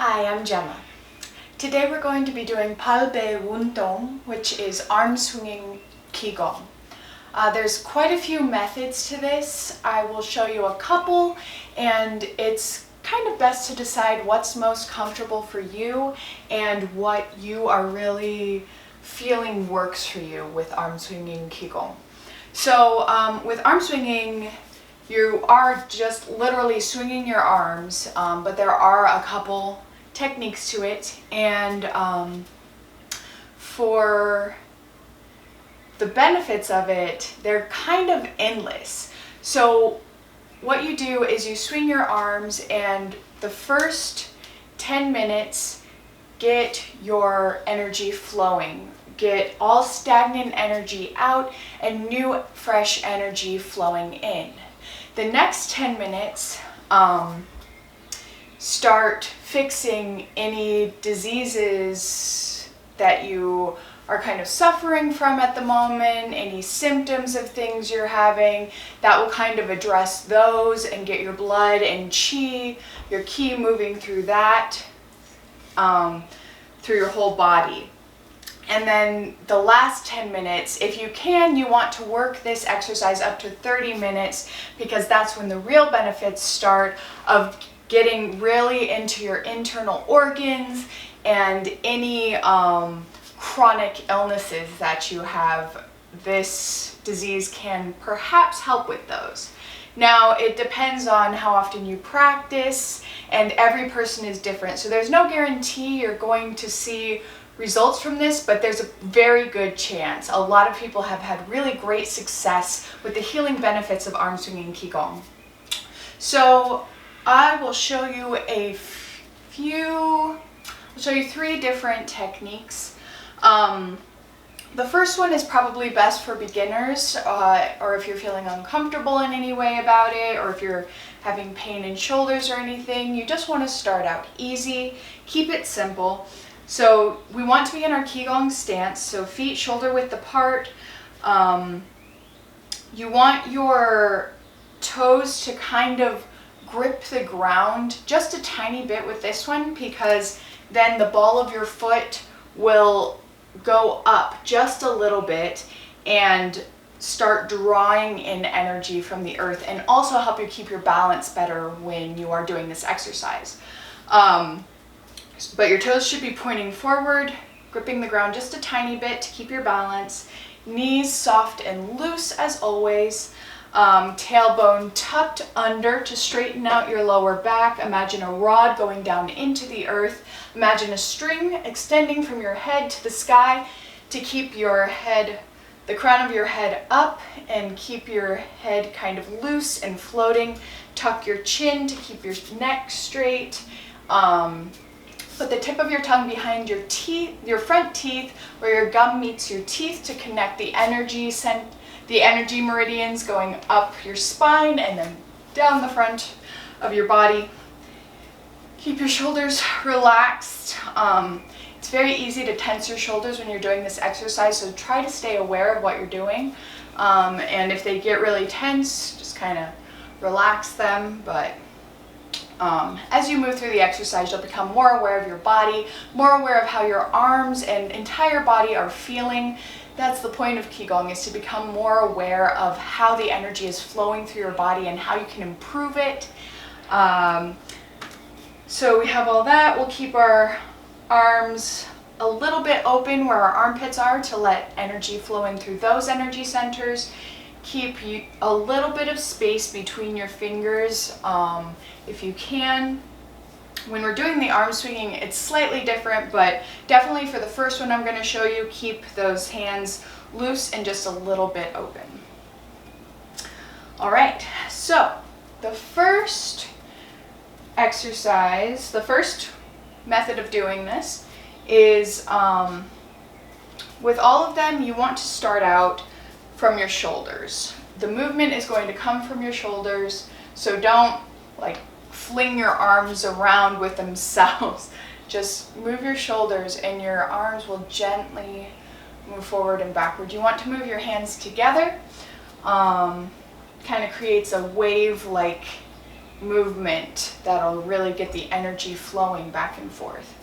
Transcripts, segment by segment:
Hi, I'm Gemma. Today we're going to be doing Pave, which is arm swinging Qigong. There's quite a few methods to this. I will show you a couple, and it's kind of best to decide what's most comfortable for you and what you are really feeling works for you with arm swinging Qigong. So with arm swinging, you are just literally swinging your arms, but there are a couple techniques to it, and for the benefits of it, they're kind of endless. So what you do is you swing your arms, and the first 10 minutes get your energy flowing. Get all stagnant energy out and new fresh energy flowing in. The next 10 minutes, start fixing any diseases that you are kind of suffering from at the moment, any symptoms of things you're having. That will kind of address those and get your blood and your ki moving through that, through your whole body. And then the last 10 minutes, if you can, you want to work this exercise up to 30 minutes because that's when the real benefits start of getting really into your internal organs and any chronic illnesses that you have. This disease can perhaps help with those. Now, it depends on how often you practice, and every person is different. So there's no guarantee you're going to see results from this, but there's a very good chance. A lot of people have had really great success with the healing benefits of arm swinging Qigong. So I will show you three different techniques. The first one is probably best for beginners, or if you're feeling uncomfortable in any way about it, or if you're having pain in shoulders or anything. You just want to start out easy, keep it simple. So we want to be in our Qigong stance, so feet shoulder width apart. You want your toes to kind of grip the ground just a tiny bit with this one, because then the ball of your foot will go up just a little bit and start drawing in energy from the earth, and also help you keep your balance better when you are doing this exercise. But your toes should be pointing forward, gripping the ground just a tiny bit to keep your balance. Knees soft and loose as always. Tailbone tucked under to straighten out your lower back. Imagine a rod going down into the earth. Imagine a string extending from your head to the sky to keep your head, the crown of your head up, and keep your head kind of loose and floating. Tuck your chin to keep your neck straight. Put the tip of your tongue behind your teeth, your front teeth, where your gum meets your teeth, to connect the energy meridians going up your spine and then down the front of your body. Keep your shoulders relaxed. It's very easy to tense your shoulders when you're doing this exercise, so try to stay aware of what you're doing. And if they get really tense, just kind of relax them. But as you move through the exercise, you'll become more aware of your body, more aware of how your arms and entire body are feeling. That's the point of Qigong, is to become more aware of how the energy is flowing through your body and how you can improve it. So we have all that. We'll keep our arms a little bit open where our armpits are to let energy flow in through those energy centers. Keep a little bit of space between your fingers if you can. When we're doing the arm swinging, it's slightly different, but definitely for the first one I'm going to show you, keep those hands loose and just a little bit open. All right, so the first exercise, the first method of doing this is, with all of them, you want to start out from your shoulders. The movement is going to come from your shoulders, so don't fling your arms around with themselves. Just move your shoulders and your arms will gently move forward and backward. You want to move your hands together. Kind of creates a wave-like movement that'll really get the energy flowing back and forth.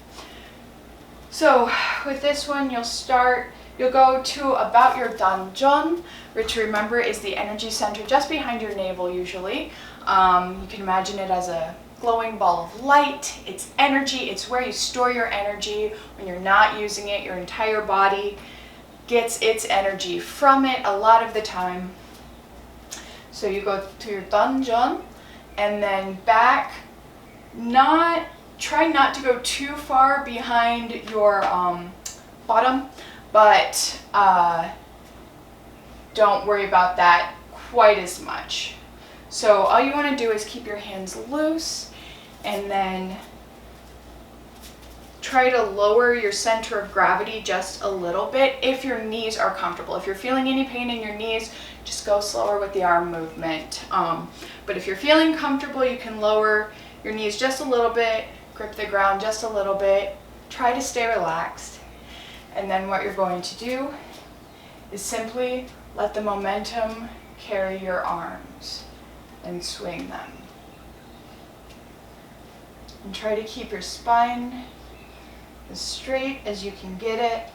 So with this one, you'll go to about your danjon, which remember is the energy center just behind your navel usually. You can imagine it as a glowing ball of light. It's energy, it's where you store your energy. When you're not using it, your entire body gets its energy from it a lot of the time. So you go to your danjon and then back, try not to go too far behind your bottom, but don't worry about that quite as much. So all you want to do is keep your hands loose and then try to lower your center of gravity just a little bit if your knees are comfortable. If you're feeling any pain in your knees, just go slower with the arm movement. But if you're feeling comfortable, you can lower your knees just a little bit, grip the ground just a little bit, try to stay relaxed. And then what you're going to do is simply let the momentum carry your arms and swing them. And try to keep your spine as straight as you can get it.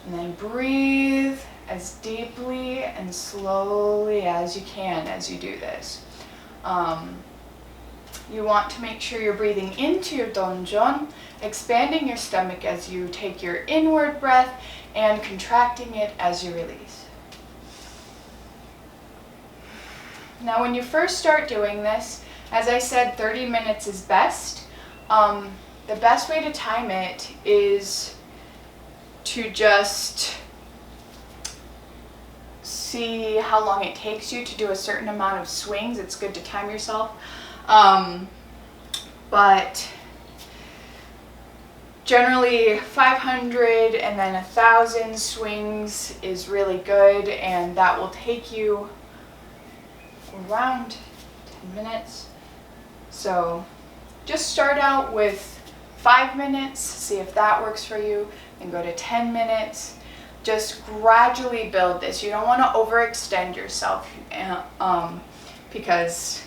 And then breathe as deeply and slowly as you can as you do this. You want to make sure you're breathing into your danjon, expanding your stomach as you take your inward breath and contracting it as you release. Now when you first start doing this, as I said, 30 minutes is best. The best way to time it is to just see how long it takes you to do a certain amount of swings. It's good to time yourself. But generally 500 and then 1,000 swings is really good, and that will take you around 10 minutes. So just start out with 5 minutes, see if that works for you, and go to 10 minutes. Just gradually build this. You don't want to overextend yourself because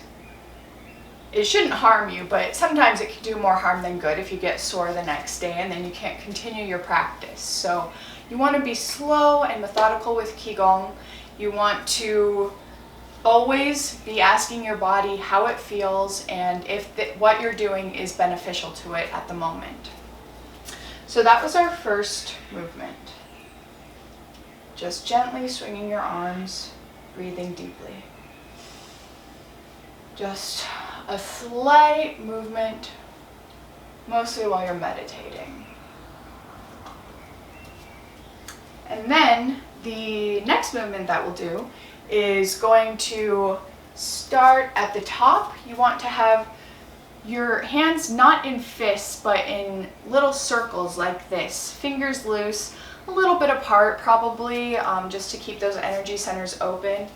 it shouldn't harm you, but sometimes it can do more harm than good if you get sore the next day and then you can't continue your practice. So you want to be slow and methodical with Qigong. You want to always be asking your body how it feels and if what you're doing is beneficial to it at the moment. So that was our first movement. Just gently swinging your arms, breathing deeply. Just a slight movement, mostly while you're meditating. And then the next movement that we'll do is going to start at the top. You want to have your hands not in fists, but in little circles like this. Fingers loose, a little bit apart probably, just to keep those energy centers open.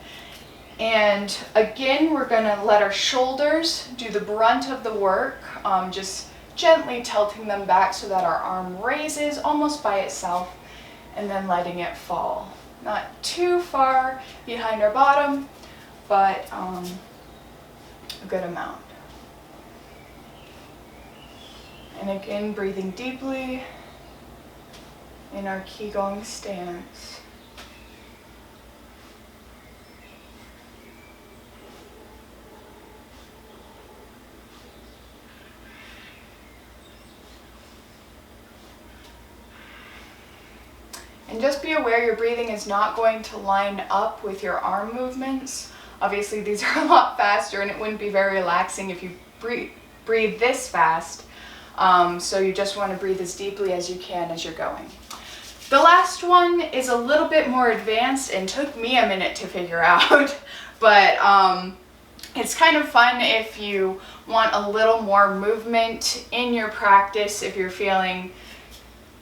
And again, we're gonna let our shoulders do the brunt of the work, just gently tilting them back so that our arm raises almost by itself, and then letting it fall. Not too far behind our bottom, but a good amount. And again, breathing deeply in our Qigong stance. And just be aware your breathing is not going to line up with your arm movements. Obviously these are a lot faster and it wouldn't be very relaxing if you breathe this fast. So you just want to breathe as deeply as you can as you're going. The last one is a little bit more advanced and took me a minute to figure out, but it's kind of fun if you want a little more movement in your practice, if you're feeling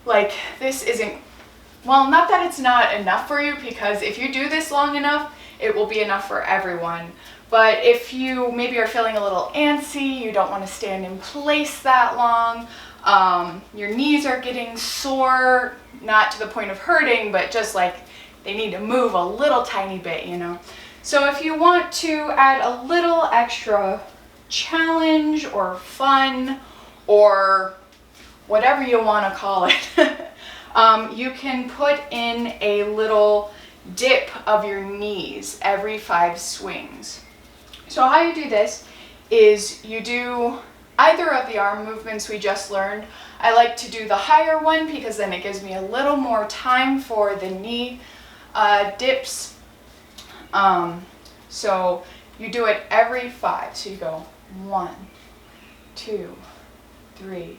like this isn't, well, not that it's not enough for you, because if you do this long enough, it will be enough for everyone. But if you maybe are feeling a little antsy, you don't want to stand in place that long, your knees are getting sore, not to the point of hurting, but just like they need to move a little tiny bit, you know. So if you want to add a little extra challenge or fun or whatever you want to call it, you can put in a little dip of your knees every 5 swings. So how you do this is you do either of the arm movements we just learned. I like to do the higher one because then it gives me a little more time for the knee dips. So you do it every 5. So you go 1, 2, 3,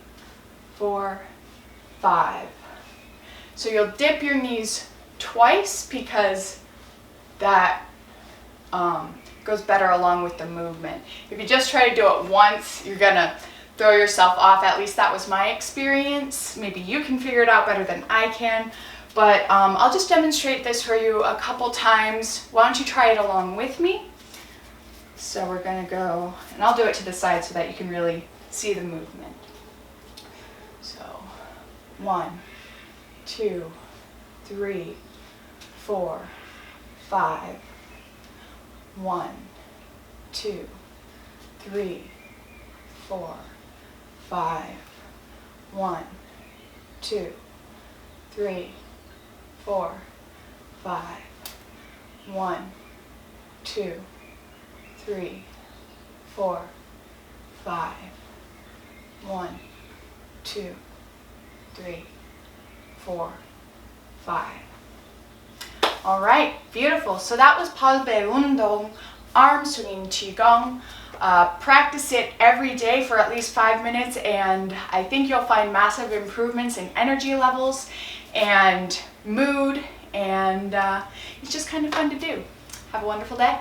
4, 5. So you'll dip your knees twice because that goes better along with the movement. If you just try to do it once, you're gonna throw yourself off. At least that was my experience. Maybe you can figure it out better than I can, but I'll just demonstrate this for you a couple times. Why don't you try it along with me? So we're gonna go, and I'll do it to the side so that you can really see the movement. So 1, 2, 3, 4, 5. 1, 2, 3, 4, 5. 1, 2, 3, 4, 5. 1, 2, 3, 4, 5. 1, 2, 3, 4, 5. All right, beautiful. So that was Pave Undong, arm swinging Qigong. Practice it every day for at least 5 minutes, and I think you'll find massive improvements in energy levels and mood, and it's just kind of fun to do. Have a wonderful day.